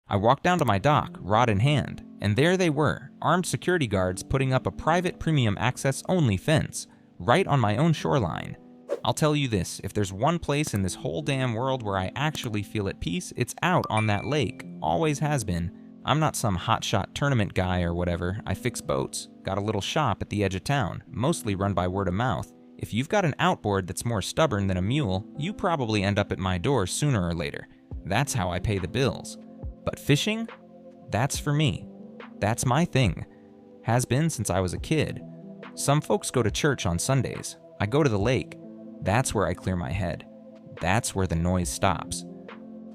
I walked down to my dock, rod in hand, and there they were, armed security guards putting up a private premium access only fence, right on my own shoreline. I'll tell you this, if there's one place in this whole damn world where I actually feel at peace, it's out on that lake. Always has been. I'm not some hotshot tournament guy or whatever. I fix boats. Got a little shop at the edge of town, mostly run by word of mouth. If you've got an outboard that's more stubborn than a mule, you probably end up at my door sooner or later. That's how I pay the bills. But fishing? That's for me. That's my thing. Has been since I was a kid. Some folks go to church on Sundays. I go to the lake. That's where I clear my head. That's where the noise stops.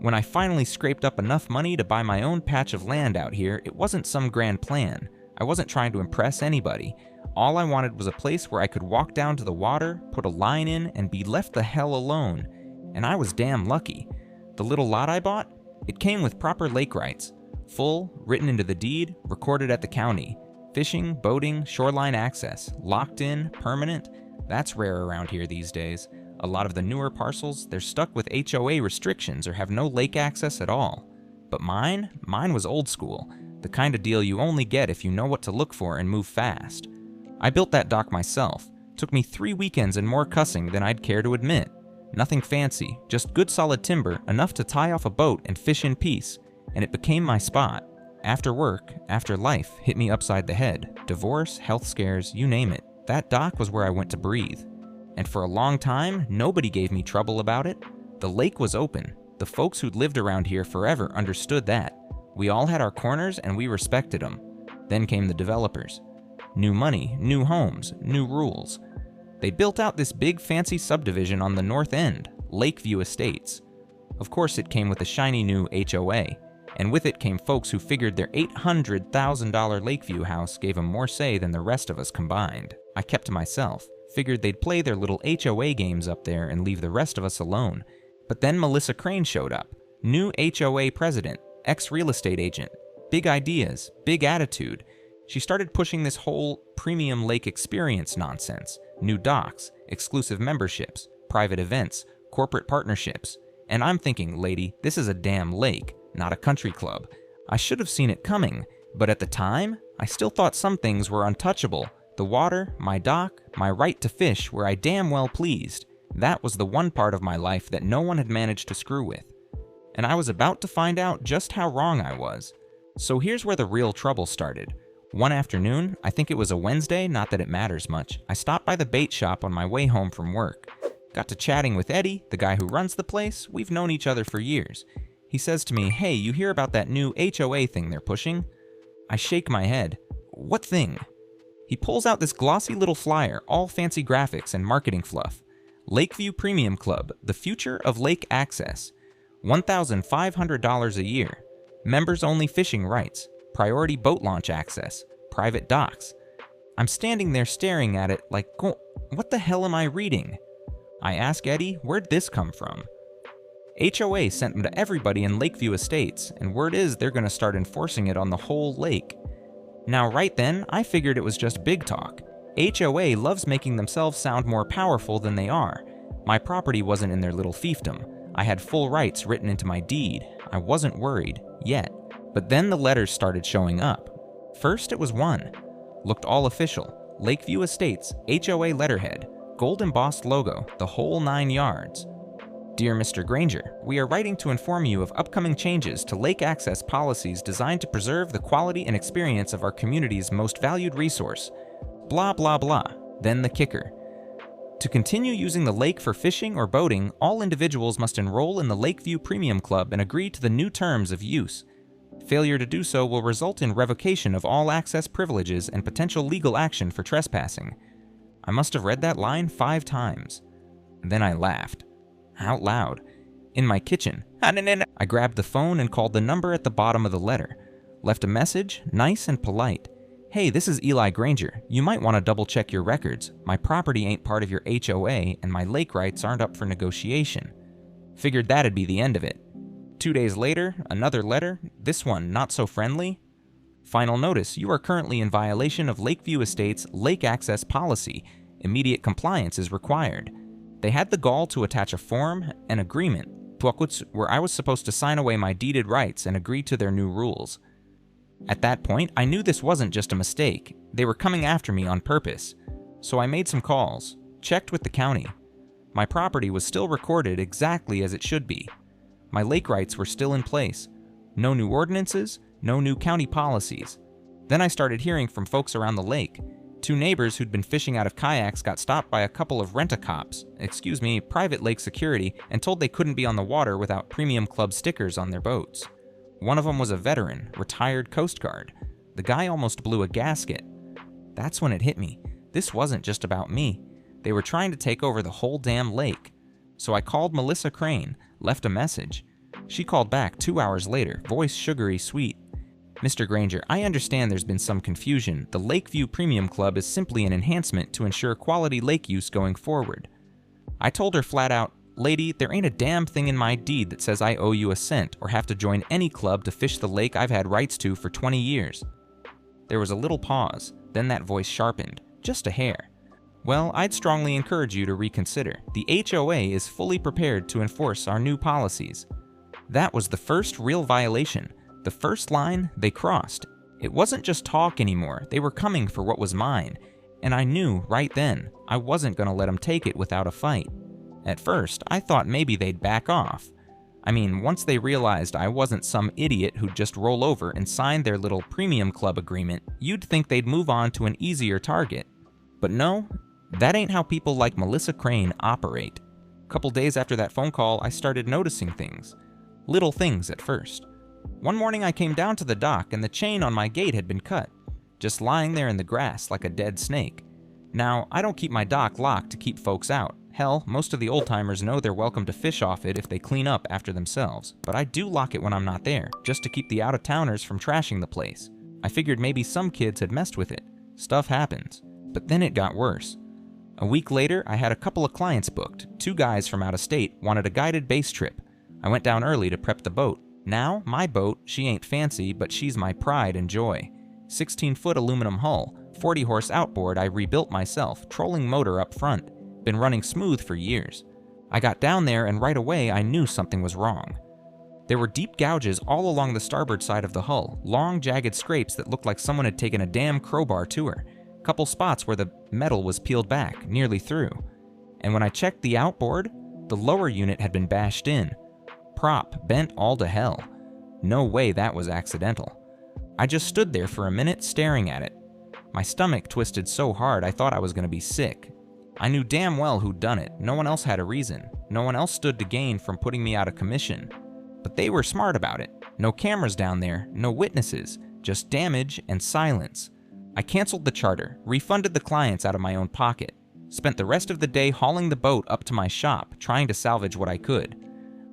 When I finally scraped up enough money to buy my own patch of land out here, it wasn't some grand plan. I wasn't trying to impress anybody. All I wanted was a place where I could walk down to the water, put a line in, and be left the hell alone. And I was damn lucky. The little lot I bought? It came with proper lake rights. Full, written into the deed, recorded at the county. Fishing, boating, shoreline access. Locked in, permanent. That's rare around here these days. A lot of the newer parcels, they're stuck with HOA restrictions or have no lake access at all. But mine was old school. The kind of deal you only get if you know what to look for and move fast. I built that dock myself. Took me 3 weekends and more cussing than I'd care to admit. Nothing fancy, just good solid timber, enough to tie off a boat and fish in peace. And it became my spot. After work, after life hit me upside the head. Divorce, health scares, you name it. That dock was where I went to breathe. And for a long time, nobody gave me trouble about it. The lake was open. The folks who'd lived around here forever understood that. We all had our corners and we respected them. Then came the developers. New money, new homes, new rules. They built out this big fancy subdivision on the north end, Lakeview Estates. Of course it came with a shiny new HOA, and with it came folks who figured their $800,000 Lakeview house gave them more say than the rest of us combined. I kept to myself, figured they'd play their little HOA games up there and leave the rest of us alone. But then Melissa Crane showed up, new HOA president, ex-real estate agent, big ideas, big attitude. She started pushing this whole premium lake experience nonsense, new docks, exclusive memberships, private events, corporate partnerships. And I'm thinking, lady, this is a damn lake, not a country club. I should have seen it coming, but at the time, I still thought some things were untouchable. The water, my dock, my right to fish where I damn well pleased. That was the one part of my life that no one had managed to screw with. And I was about to find out just how wrong I was. So here's where the real trouble started. One afternoon, I think it was a Wednesday, not that it matters much, I stopped by the bait shop on my way home from work. Got to chatting with Eddie, the guy who runs the place. We've known each other for years. He says to me, "Hey, you hear about that new HOA thing they're pushing?" I shake my head. What thing? He pulls out this glossy little flyer, all fancy graphics and marketing fluff. Lakeview Premium Club, the future of lake access. $1,500 a year. Members only fishing rights. Priority boat launch access, private docks. I'm standing there staring at it like, what the hell am I reading? I ask Eddie, where'd this come from? HOA sent them to everybody in Lakeview Estates, and word is they're gonna start enforcing it on the whole lake. Now right then, I figured it was just big talk. HOA loves making themselves sound more powerful than they are. My property wasn't in their little fiefdom. I had full rights written into my deed. I wasn't worried, yet. But then the letters started showing up. First it was one. Looked all official. Lakeview Estates, HOA letterhead, gold embossed logo, the whole 9 yards. Dear Mr. Granger, we are writing to inform you of upcoming changes to lake access policies designed to preserve the quality and experience of our community's most valued resource. Blah blah blah. Then the kicker. To continue using the lake for fishing or boating, all individuals must enroll in the Lakeview Premium Club and agree to the new terms of use. Failure to do so will result in revocation of all access privileges and potential legal action for trespassing. I must have read that line 5 times. Then I laughed. Out loud. In my kitchen. I grabbed the phone and called the number at the bottom of the letter. Left a message, nice and polite. Hey, this is Eli Granger. You might want to double check your records. My property ain't part of your HOA and my lake rights aren't up for negotiation. Figured that'd be the end of it. 2 days later, another letter, this one not so friendly. Final notice, you are currently in violation of Lakeview Estates lake access policy. Immediate compliance is required. They had the gall to attach a form, an agreement, where I was supposed to sign away my deeded rights and agree to their new rules. At that point, I knew this wasn't just a mistake. They were coming after me on purpose. So I made some calls, checked with the county. My property was still recorded exactly as it should be. My lake rights were still in place. No new ordinances, no new county policies. Then I started hearing from folks around the lake. 2 neighbors who'd been fishing out of kayaks got stopped by a couple of rent-a-cops, private lake security, and told they couldn't be on the water without Premium Club stickers on their boats. One of them was a veteran, retired Coast Guard. The guy almost blew a gasket. That's when it hit me. This wasn't just about me. They were trying to take over the whole damn lake. So I called Melissa Crane, left a message. She called back 2 hours later, voice sugary sweet. Mr. Granger, I understand there's been some confusion. The Lakeview Premium Club is simply an enhancement to ensure quality lake use going forward. I told her flat out, lady, there ain't a damn thing in my deed that says I owe you a cent or have to join any club to fish the lake I've had rights to for 20 years. There was a little pause, then that voice sharpened, just a hair. Well, I'd strongly encourage you to reconsider. The HOA is fully prepared to enforce our new policies. That was the first real violation. The first line they crossed. It wasn't just talk anymore, they were coming for what was mine. And I knew right then I wasn't going to let them take it without a fight. At first, I thought maybe they'd back off. I mean, once they realized I wasn't some idiot who'd just roll over and sign their little Premium Club agreement, you'd think they'd move on to an easier target. But no, that ain't how people like Melissa Crane operate. A couple days after that phone call, I started noticing things. Little things at first. One morning I came down to the dock and the chain on my gate had been cut, just lying there in the grass like a dead snake. Now, I don't keep my dock locked to keep folks out. Hell, most of the old-timers know they're welcome to fish off it if they clean up after themselves, but I do lock it when I'm not there, just to keep the out-of-towners from trashing the place. I figured maybe some kids had messed with it. Stuff happens. But then it got worse. A week later, I had a couple of clients booked. 2 guys from out of state wanted a guided base trip. I went down early to prep the boat. Now, my boat, she ain't fancy, but she's my pride and joy. 16-foot aluminum hull, 40-horse outboard I rebuilt myself, trolling motor up front. Been running smooth for years. I got down there and right away I knew something was wrong. There were deep gouges all along the starboard side of the hull, long jagged scrapes that looked like someone had taken a damn crowbar to her. Couple spots where the metal was peeled back, nearly through. And when I checked the outboard, the lower unit had been bashed in. Prop bent all to hell. No way that was accidental. I just stood there for a minute staring at it. My stomach twisted so hard I thought I was going to be sick. I knew damn well who'd done it. No one else had a reason. No one else stood to gain from putting me out of commission. But they were smart about it. No cameras down there, no witnesses, just damage and silence. I canceled the charter, refunded the clients out of my own pocket, spent the rest of the day hauling the boat up to my shop, trying to salvage what I could.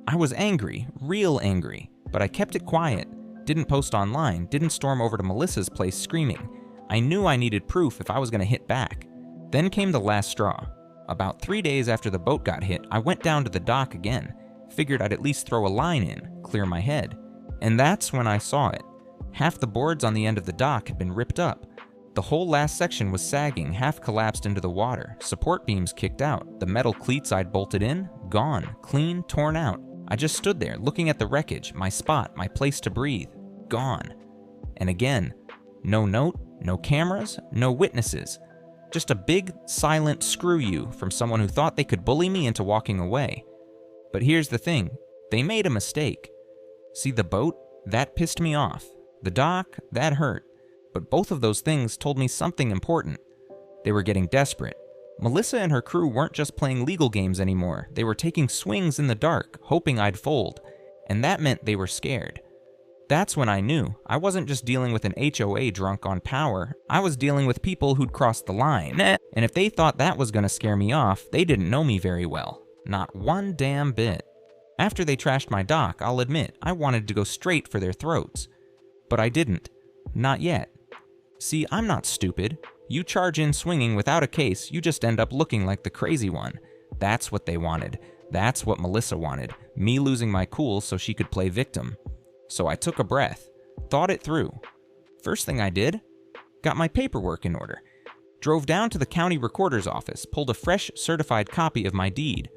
I was angry, real angry, but I kept it quiet, didn't post online, didn't storm over to Melissa's place screaming. I knew I needed proof if I was going to hit back. Then came the last straw. About 3 days after the boat got hit, I went down to the dock again, figured I'd at least throw a line in, clear my head. And that's when I saw it. Half the boards on the end of the dock had been ripped up. The whole last section was sagging, half collapsed into the water, support beams kicked out, the metal cleats I'd bolted in, gone, clean, torn out. I just stood there, looking at the wreckage, my spot, my place to breathe. Gone. And again, no note, no cameras, no witnesses. Just a big, silent screw you from someone who thought they could bully me into walking away. But here's the thing, they made a mistake. See the boat? That pissed me off. The dock? That hurt. But both of those things told me something important. They were getting desperate. Melissa and her crew weren't just playing legal games anymore. They were taking swings in the dark, hoping I'd fold. And that meant they were scared. That's when I knew I wasn't just dealing with an HOA drunk on power. I was dealing with people who'd crossed the line. And if they thought that was going to scare me off, they didn't know me very well. Not one damn bit. After they trashed my dock, I'll admit, I wanted to go straight for their throats. But I didn't. Not yet. See, I'm not stupid. You charge in swinging without a case, you just end up looking like the crazy one. That's what they wanted. That's what Melissa wanted. Me losing my cool so she could play victim. So I took a breath, thought it through. First thing I did, got my paperwork in order. Drove down to the county recorder's office, pulled a fresh certified copy of my deed.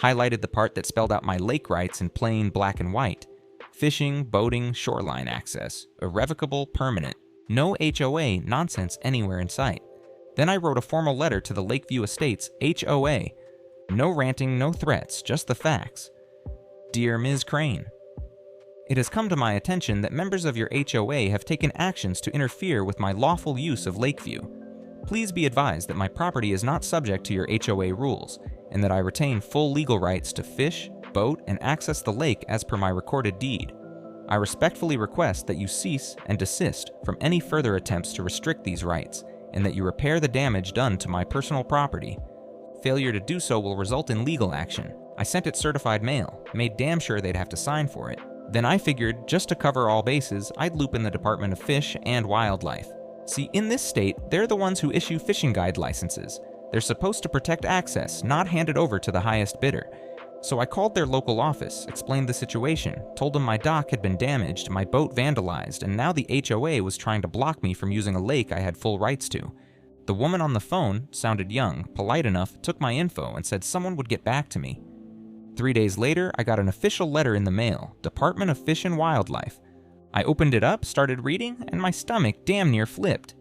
highlighted the part that spelled out my lake rights in plain black and white. Fishing, boating, shoreline access. Irrevocable, permanent. No HOA nonsense anywhere in sight. Then I wrote a formal letter to the Lakeview Estates HOA. No ranting, no threats, just the facts. Dear Ms. Crane, it has come to my attention that members of your HOA have taken actions to interfere with my lawful use of Lakeview. Please be advised that my property is not subject to your HOA rules, and that I retain full legal rights to fish, boat, and access the lake as per my recorded deed. I respectfully request that you cease and desist from any further attempts to restrict these rights, and that you repair the damage done to my personal property. Failure to do so will result in legal action. I sent it certified mail, made damn sure they'd have to sign for it. Then I figured, just to cover all bases, I'd loop in the Department of Fish and Wildlife. See, in this state, they're the ones who issue fishing guide licenses. They're supposed to protect access, not hand it over to the highest bidder. So I called their local office, explained the situation, told them my dock had been damaged, my boat vandalized, and now the HOA was trying to block me from using a lake I had full rights to. The woman on the phone sounded young, polite enough, took my info, and said someone would get back to me. 3 days later, I got an official letter in the mail, Department of Fish and Wildlife. I opened it up, started reading, and my stomach damn near flipped.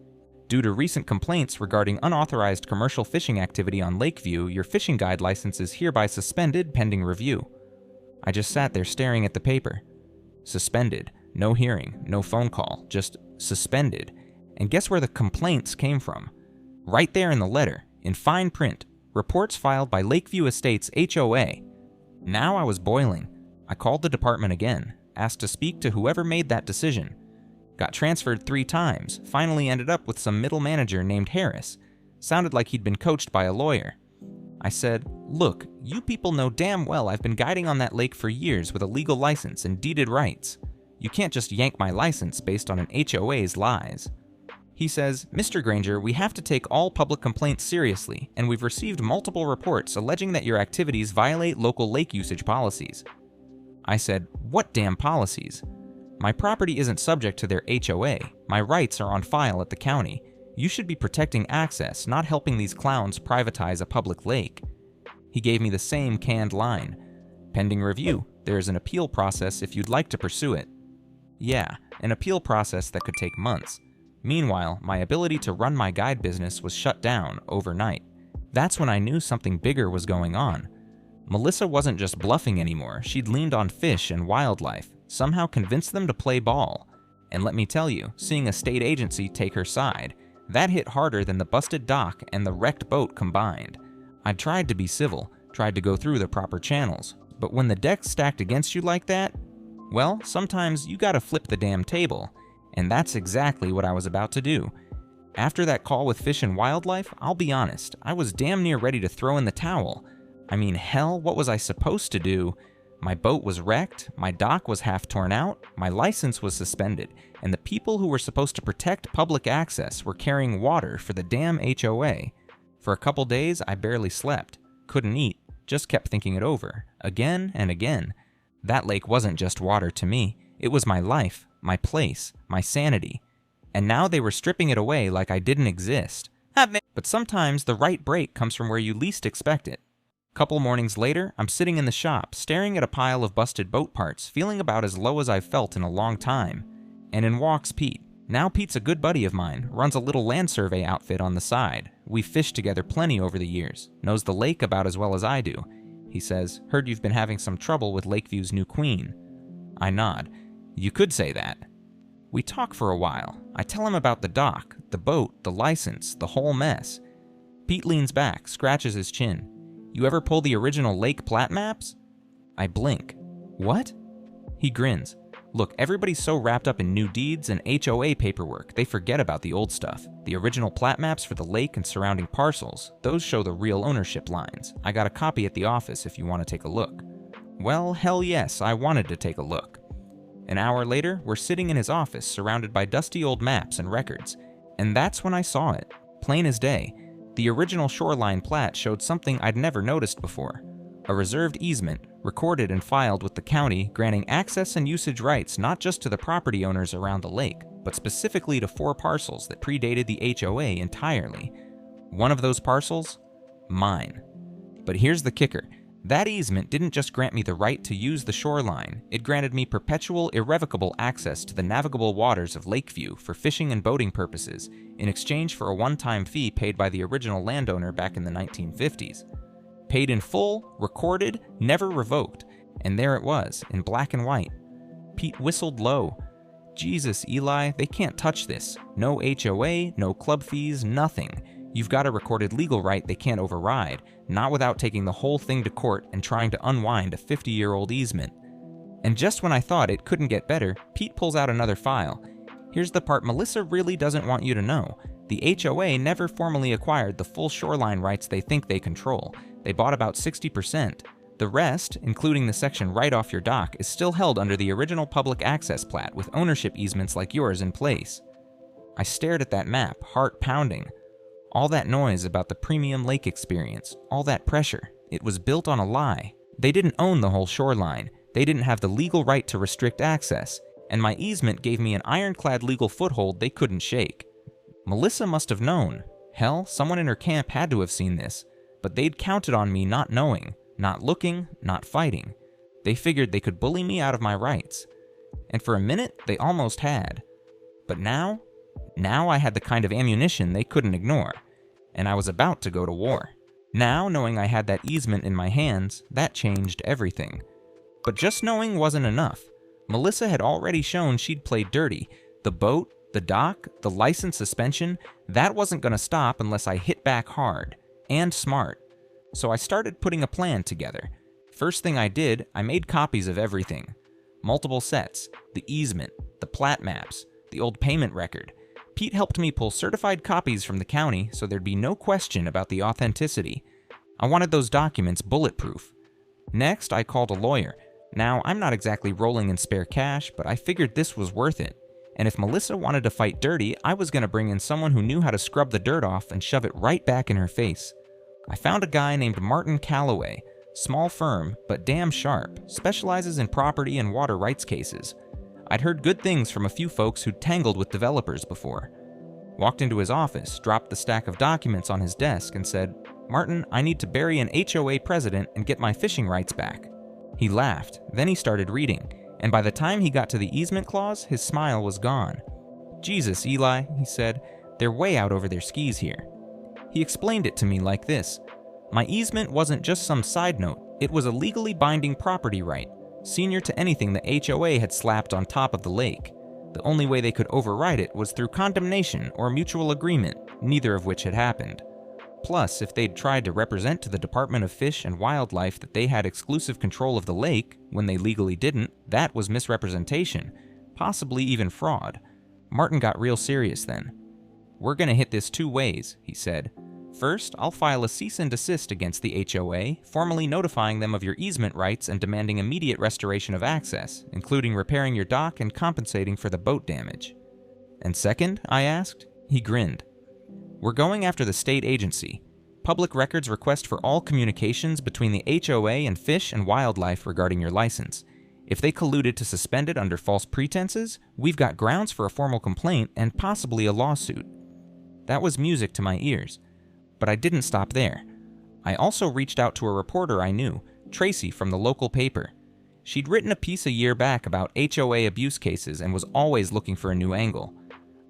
Due to recent complaints regarding unauthorized commercial fishing activity on Lakeview, your fishing guide license is hereby suspended pending review. I just sat there staring at the paper. Suspended. No hearing, no phone call, just suspended. And guess where the complaints came from? Right there in the letter, in fine print, reports filed by Lakeview Estates HOA. Now I was boiling. I called the department again, asked to speak to whoever made that decision. Got transferred 3 times, finally ended up with some middle manager named Harris. Sounded like he'd been coached by a lawyer. I said, "Look, you people know damn well I've been guiding on that lake for years with a legal license and deeded rights. You can't just yank my license based on an HOA's lies." He says, "Mr. Granger, we have to take all public complaints seriously, and we've received multiple reports alleging that your activities violate local lake usage policies." I said, "What damn policies? My property isn't subject to their HOA. My rights are on file at the county. You should be protecting access, not helping these clowns privatize a public lake." He gave me the same canned line. "Pending review. There is an appeal process if you'd like to pursue it." Yeah, an appeal process that could take months. Meanwhile, my ability to run my guide business was shut down overnight. That's when I knew something bigger was going on. Melissa wasn't just bluffing anymore. She'd leaned on Fish and Wildlife, somehow convinced them to play ball. And let me tell you, seeing a state agency take her side, that hit harder than the busted dock and the wrecked boat combined. I tried to be civil, tried to go through the proper channels, but when the deck's stacked against you like that, well, sometimes you gotta flip the damn table. And that's exactly what I was about to do. After that call with Fish and Wildlife, I'll be honest, I was damn near ready to throw in the towel. I mean, hell, what was I supposed to do? My boat was wrecked, my dock was half torn out, my license was suspended, and the people who were supposed to protect public access were carrying water for the damn HOA. For a couple days, I barely slept, couldn't eat, just kept thinking it over, again and again. That lake wasn't just water to me, it was my life, my place, my sanity. And now they were stripping it away like I didn't exist. But sometimes the right break comes from where you least expect it. Couple mornings later, I'm sitting in the shop, staring at a pile of busted boat parts, feeling about as low as I've felt in a long time. And in walks Pete. Now Pete's a good buddy of mine, runs a little land survey outfit on the side. We've fished together plenty over the years, knows the lake about as well as I do. He says, "Heard you've been having some trouble with Lakeview's new queen." I nod. "You could say that." We talk for a while. I tell him about the dock, the boat, the license, the whole mess. Pete leans back, scratches his chin. "You ever pull the original lake plat maps?" I blink. "What?" He grins. "Look, everybody's so wrapped up in new deeds and HOA paperwork, they forget about the old stuff. The original plat maps for the lake and surrounding parcels, those show the real ownership lines. I got a copy at the office if you want to take a look." Well, hell yes, I wanted to take a look. An hour later, we're sitting in his office surrounded by dusty old maps and records. And that's when I saw it. Plain as day. The original shoreline plat showed something I'd never noticed before. A reserved easement, recorded and filed with the county, granting access and usage rights not just to the property owners around the lake, but specifically to 4 parcels that predated the HOA entirely. One of those parcels? Mine. But here's the kicker. That easement didn't just grant me the right to use the shoreline, it granted me perpetual, irrevocable access to the navigable waters of Lakeview for fishing and boating purposes, in exchange for a one-time fee paid by the original landowner back in the 1950s. Paid in full, recorded, never revoked, and there it was, in black and white. Pete whistled low. Jesus, Eli, they can't touch this. No HOA, no club fees, nothing. You've got a recorded legal right they can't override, not without taking the whole thing to court and trying to unwind a 50-year-old easement. And just when I thought it couldn't get better, Pete pulls out another file. Here's the part Melissa really doesn't want you to know. The HOA never formally acquired the full shoreline rights they think they control. They bought about 60%. The rest, including the section right off your dock, is still held under the original public access plat with ownership easements like yours in place. I stared at that map, heart pounding. All that noise about the premium lake experience, all that pressure, it was built on a lie. They didn't own the whole shoreline. They didn't have the legal right to restrict access, and my easement gave me an ironclad legal foothold they couldn't shake. Melissa must have known. Hell, someone in her camp had to have seen this, but they'd counted on me not knowing. Not looking, not fighting. They figured they could bully me out of my rights. And for a minute, they almost had. But now I had the kind of ammunition they couldn't ignore. And I was about to go to war. Now, knowing I had that easement in my hands, that changed everything. But just knowing wasn't enough. Melissa had already shown she'd played dirty. The boat, the dock, the license suspension, that wasn't gonna stop unless I hit back hard. And smart. So I started putting a plan together. First thing I did, I made copies of everything. Multiple sets, the easement, the plat maps, the old payment record. Pete helped me pull certified copies from the county so there'd be no question about the authenticity. I wanted those documents bulletproof. Next, I called a lawyer. Now, I'm not exactly rolling in spare cash, but I figured this was worth it. And if Melissa wanted to fight dirty, I was gonna bring in someone who knew how to scrub the dirt off and shove it right back in her face. I found a guy named Martin Calloway, small firm, but damn sharp, specializes in property and water rights cases. I'd heard good things from a few folks who'd tangled with developers before. Walked into his office, dropped the stack of documents on his desk, and said, "Martin, I need to bury an HOA president and get my fishing rights back." He laughed, then he started reading, and by the time he got to the easement clause, his smile was gone. "Jesus, Eli," he said, "they're way out over their skis here." He explained it to me like this. My easement wasn't just some side note, it was a legally binding property right, senior to anything the HOA had slapped on top of the lake. The only way they could override it was through condemnation or mutual agreement, neither of which had happened. Plus, if they'd tried to represent to the Department of Fish and Wildlife that they had exclusive control of the lake, when they legally didn't, that was misrepresentation, possibly even fraud. Martin got real serious then. "We're gonna hit this two ways," he said. "First, I'll file a cease and desist against the HOA, formally notifying them of your easement rights and demanding immediate restoration of access, including repairing your dock and compensating for the boat damage." "And second?" I asked. He grinned. "We're going after the state agency. Public records request for all communications between the HOA and Fish and Wildlife regarding your license. If they colluded to suspend it under false pretenses, we've got grounds for a formal complaint and possibly a lawsuit." That was music to my ears. But I didn't stop there. I also reached out to a reporter I knew, Tracy from the local paper. She'd written a piece a year back about HOA abuse cases and was always looking for a new angle.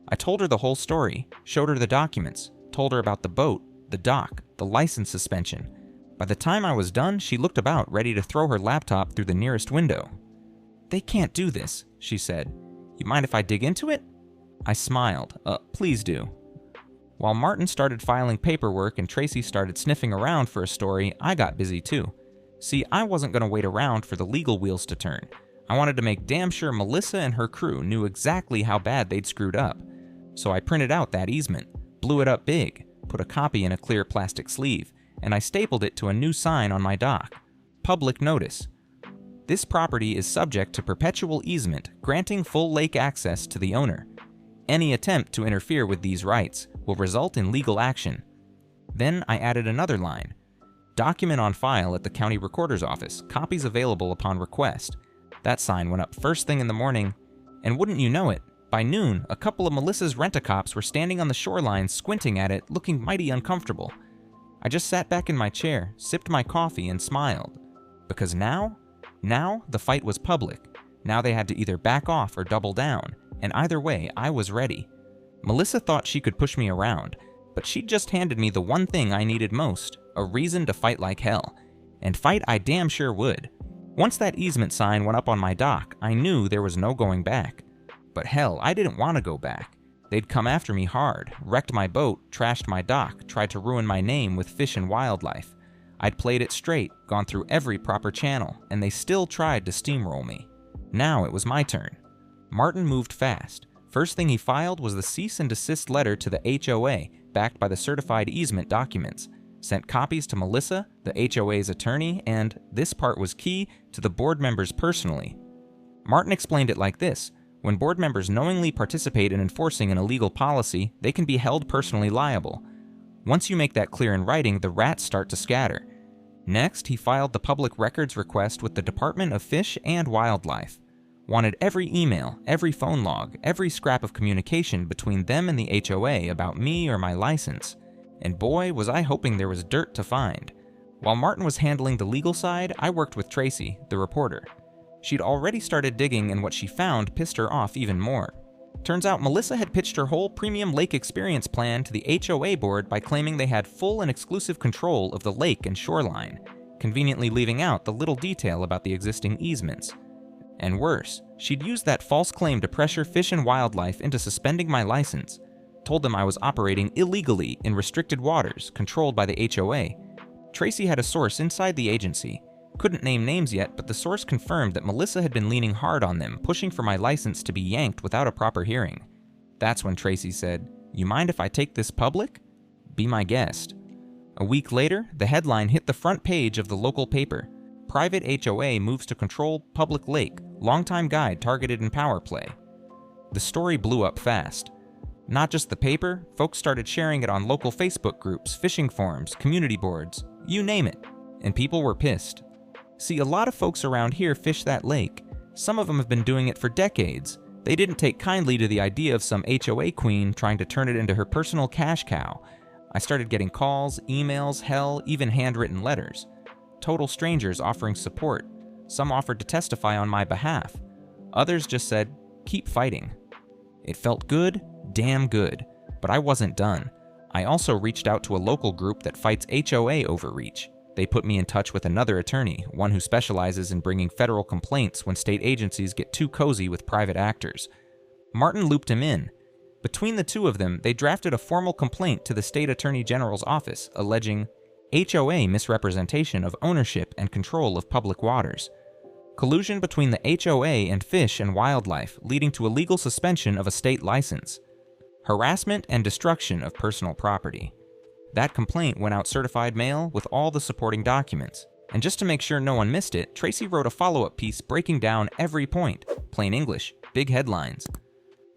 I told her the whole story, showed her the documents, told her about the boat, the dock, the license suspension. By the time I was done, she looked about, ready to throw her laptop through the nearest window. "They can't do this," she said. "You mind if I dig into it?" I smiled. Please do." While Martin started filing paperwork and Tracy started sniffing around for a story, I got busy too. See, I wasn't going to wait around for the legal wheels to turn. I wanted to make damn sure Melissa and her crew knew exactly how bad they'd screwed up. So I printed out that easement, blew it up big, put a copy in a clear plastic sleeve, and I stapled it to a new sign on my dock. Public notice. This property is subject to perpetual easement, granting full lake access to the owner. Any attempt to interfere with these rights will result in legal action. Then I added another line. Document on file at the county recorder's office, copies available upon request. That sign went up first thing in the morning, and wouldn't you know it, by noon, a couple of Melissa's rent-a-cops were standing on the shoreline squinting at it, looking mighty uncomfortable. I just sat back in my chair, sipped my coffee, and smiled. Because now the fight was public. Now they had to either back off or double down, and either way, I was ready. Melissa thought she could push me around, but she'd just handed me the one thing I needed most, a reason to fight like hell. And fight I damn sure would. Once that easement sign went up on my dock, I knew there was no going back. But hell, I didn't want to go back. They'd come after me hard, wrecked my boat, trashed my dock, tried to ruin my name with fish and wildlife. I'd played it straight, gone through every proper channel, and they still tried to steamroll me. Now it was my turn. Martin moved fast. First thing he filed was the cease and desist letter to the HOA, backed by the certified easement documents. Sent copies to Melissa, the HOA's attorney, and, this part was key, to the board members personally. Martin explained it like this: when board members knowingly participate in enforcing an illegal policy, they can be held personally liable. Once you make that clear in writing, the rats start to scatter. Next, he filed the public records request with the Department of Fish and Wildlife. Wanted every email, every phone log, every scrap of communication between them and the HOA about me or my license. And boy, was I hoping there was dirt to find. While Martin was handling the legal side, I worked with Tracy, the reporter. She'd already started digging, and what she found pissed her off even more. Turns out Melissa had pitched her whole premium lake experience plan to the HOA board by claiming they had full and exclusive control of the lake and shoreline, conveniently leaving out the little detail about the existing easements. And worse, she'd used that false claim to pressure Fish and Wildlife into suspending my license. Told them I was operating illegally in restricted waters controlled by the HOA. Tracy had a source inside the agency. Couldn't name names yet, but the source confirmed that Melissa had been leaning hard on them, pushing for my license to be yanked without a proper hearing. That's when Tracy said, "You mind if I take this public? Be my guest." A week later, the headline hit the front page of the local paper. Private HOA moves to control public lake, longtime guide targeted in power play. The story blew up fast. Not just the paper, folks started sharing it on local Facebook groups, fishing forums, community boards, you name it, and people were pissed. See, a lot of folks around here fish that lake. Some of them have been doing it for decades. They didn't take kindly to the idea of some HOA queen trying to turn it into her personal cash cow. I started getting calls, emails, hell, even handwritten letters. Total strangers offering support. Some offered to testify on my behalf. Others just said, keep fighting. It felt good, damn good, but I wasn't done. I also reached out to a local group that fights HOA overreach. They put me in touch with another attorney, one who specializes in bringing federal complaints when state agencies get too cozy with private actors. Martin looped him in. Between the two of them, they drafted a formal complaint to the state attorney general's office alleging HOA misrepresentation of ownership and control of public waters, collusion between the HOA and Fish and Wildlife leading to illegal suspension of a state license, harassment and destruction of personal property. That complaint went out certified mail with all the supporting documents. And just to make sure no one missed it, Tracy wrote a follow-up piece breaking down every point. Plain English, big headlines.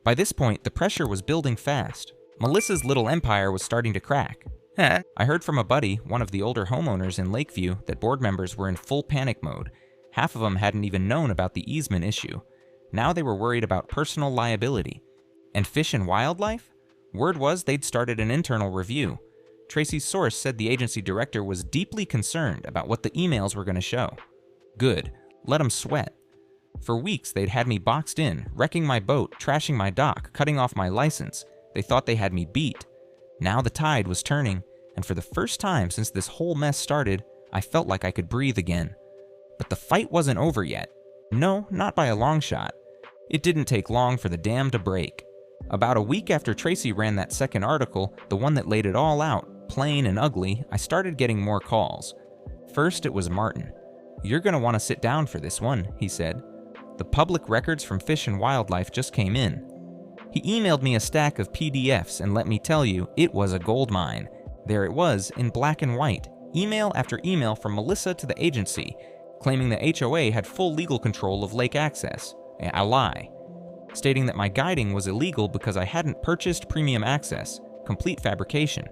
By this point, the pressure was building fast. Melissa's little empire was starting to crack. I heard from a buddy, one of the older homeowners in Lakeview, that board members were in full panic mode. Half of them hadn't even known about the easement issue. Now they were worried about personal liability. And Fish and Wildlife? Word was they'd started an internal review. Tracy's source said the agency director was deeply concerned about what the emails were going to show. Good. Let them sweat. For weeks, they'd had me boxed in, wrecking my boat, trashing my dock, cutting off my license. They thought they had me beat. Now the tide was turning, and for the first time since this whole mess started, I felt like I could breathe again. But the fight wasn't over yet. No, not by a long shot. It didn't take long for the dam to break. About a week after Tracy ran that second article, the one that laid it all out, plain and ugly, I started getting more calls. First, it was Martin. "You're going to want to sit down for this one," he said. "The public records from Fish and Wildlife just came in." He emailed me a stack of PDFs, and let me tell you, it was a gold mine. There it was, in black and white, email after email from Melissa to the agency, claiming the HOA had full legal control of lake access. A lie. Stating that my guiding was illegal because I hadn't purchased premium access, complete fabrication.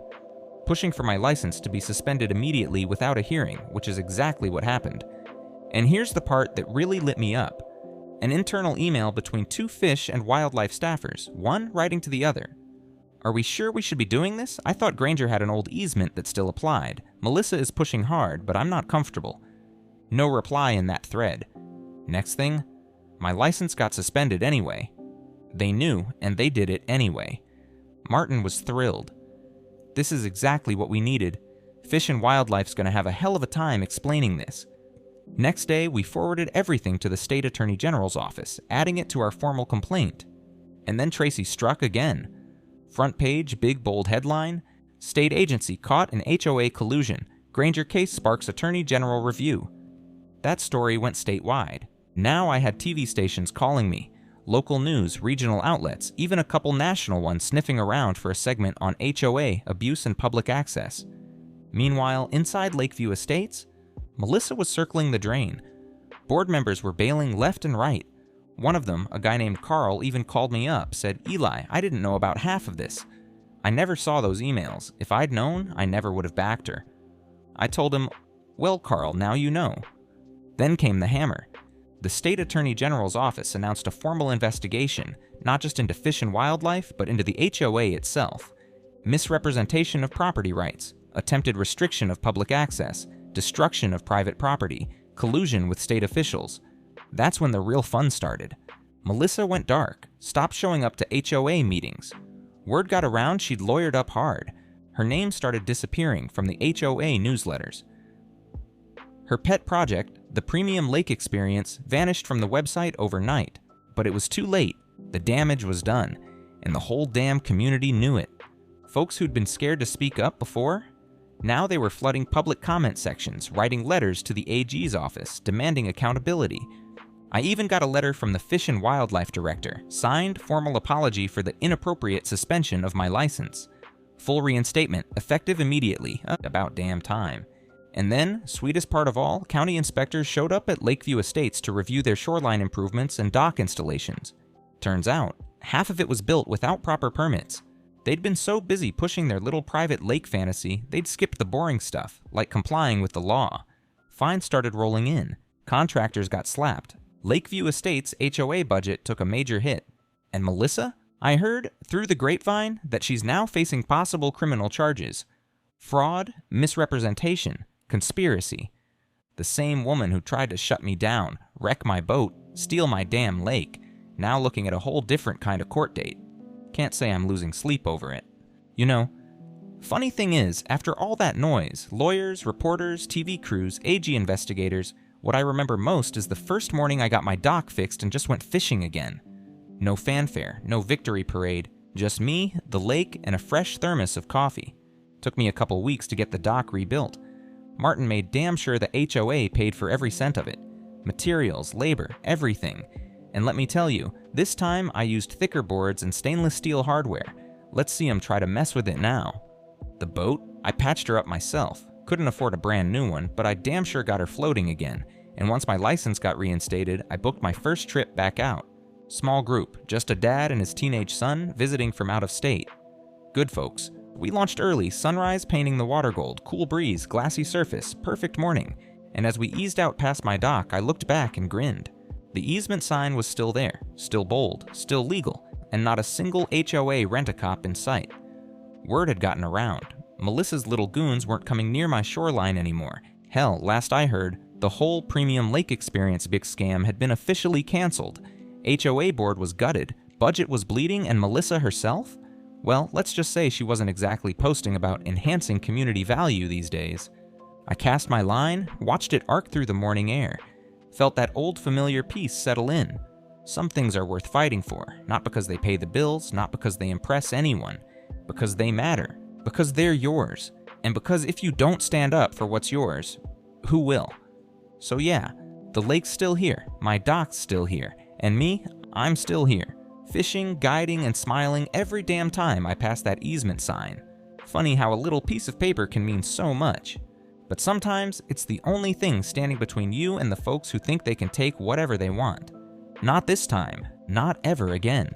Pushing for my license to be suspended immediately without a hearing, which is exactly what happened. And here's the part that really lit me up. An internal email between two Fish and Wildlife staffers, one writing to the other. "Are we sure we should be doing this? I thought Granger had an old easement that still applied. Melissa is pushing hard, but I'm not comfortable. No reply in that thread. Next thing, my license got suspended anyway. They knew, and they did it anyway. Martin was thrilled. This is exactly what we needed. Fish and Wildlife's gonna have a hell of a time explaining this. Next day, we forwarded everything to the state attorney general's office, adding it to our formal complaint. And then Tracy struck again. Front page, big bold headline, State agency caught in HOA collusion. Granger case sparks attorney general review. That story went statewide. Now I had TV stations calling me, local news, regional outlets, even a couple national ones sniffing around for a segment on HOA, abuse and public access. Meanwhile, inside Lakeview Estates, Melissa was circling the drain. Board members were bailing left and right. One of them, a guy named Carl, even called me up, said, "Eli, I didn't know about half of this." I never saw those emails. If I'd known, I never would have backed her. I told him, "Well, Carl, now you know." Then came the hammer. The state attorney general's office announced a formal investigation, not just into Fish and Wildlife, but into the HOA itself. Misrepresentation of property rights, attempted restriction of public access, destruction of private property, collusion with state officials. That's when the real fun started. Melissa went dark, stopped showing up to HOA meetings. Word got around she'd lawyered up hard. Her name started disappearing from the HOA newsletters. Her pet project, the Premium Lake Experience, vanished from the website overnight. But it was too late. The damage was done, and the whole damn community knew it. Folks who'd been scared to speak up before, now they were flooding public comment sections, writing letters to the AG's office, demanding accountability. I even got a letter from the Fish and Wildlife director, signed formal apology for the inappropriate suspension of my license. Full reinstatement, effective immediately, about damn time. And then, sweetest part of all, county inspectors showed up at Lakeview Estates to review their shoreline improvements and dock installations. Turns out, half of it was built without proper permits. They'd been so busy pushing their little private lake fantasy, they'd skipped the boring stuff, like complying with the law. Fines started rolling in. Contractors got slapped. Lakeview Estates' HOA budget took a major hit. And Melissa? I heard, through the grapevine, that she's now facing possible criminal charges. Fraud, misrepresentation, conspiracy. The same woman who tried to shut me down, wreck my boat, steal my damn lake, now looking at a whole different kind of court date. Can't say I'm losing sleep over it. You know, funny thing is, after all that noise, lawyers, reporters, TV crews, AG investigators, what I remember most is the first morning I got my dock fixed and just went fishing again. No fanfare, no victory parade, just me, the lake, and a fresh thermos of coffee. Took me a couple weeks to get the dock rebuilt. Martin made damn sure the HOA paid for every cent of it. Materials, labor, everything. And let me tell you, this time I used thicker boards and stainless steel hardware. Let's see him try to mess with it now. The boat? I patched her up myself. Couldn't afford a brand new one, but I damn sure got her floating again. And once my license got reinstated, I booked my first trip back out. Small group, just a dad and his teenage son visiting from out of state. Good folks. We launched early, sunrise painting the water gold, cool breeze, glassy surface, perfect morning. And as we eased out past my dock, I looked back and grinned. The easement sign was still there, still bold, still legal, and not a single HOA rent-a-cop in sight. Word had gotten around. Melissa's little goons weren't coming near my shoreline anymore. Hell, last I heard, the whole Premium Lake Experience big scam had been officially canceled. HOA board was gutted, budget was bleeding, and Melissa herself? Well, let's just say she wasn't exactly posting about enhancing community value these days. I cast my line, watched it arc through the morning air. Felt that old familiar peace settle in. Some things are worth fighting for, not because they pay the bills, not because they impress anyone, because they matter, because they're yours, and because if you don't stand up for what's yours, who will? So yeah, the lake's still here, my dock's still here, and me, I'm still here, fishing, guiding, and smiling every damn time I pass that easement sign. Funny how a little piece of paper can mean so much. But sometimes, it's the only thing standing between you and the folks who think they can take whatever they want. Not this time. Not ever again.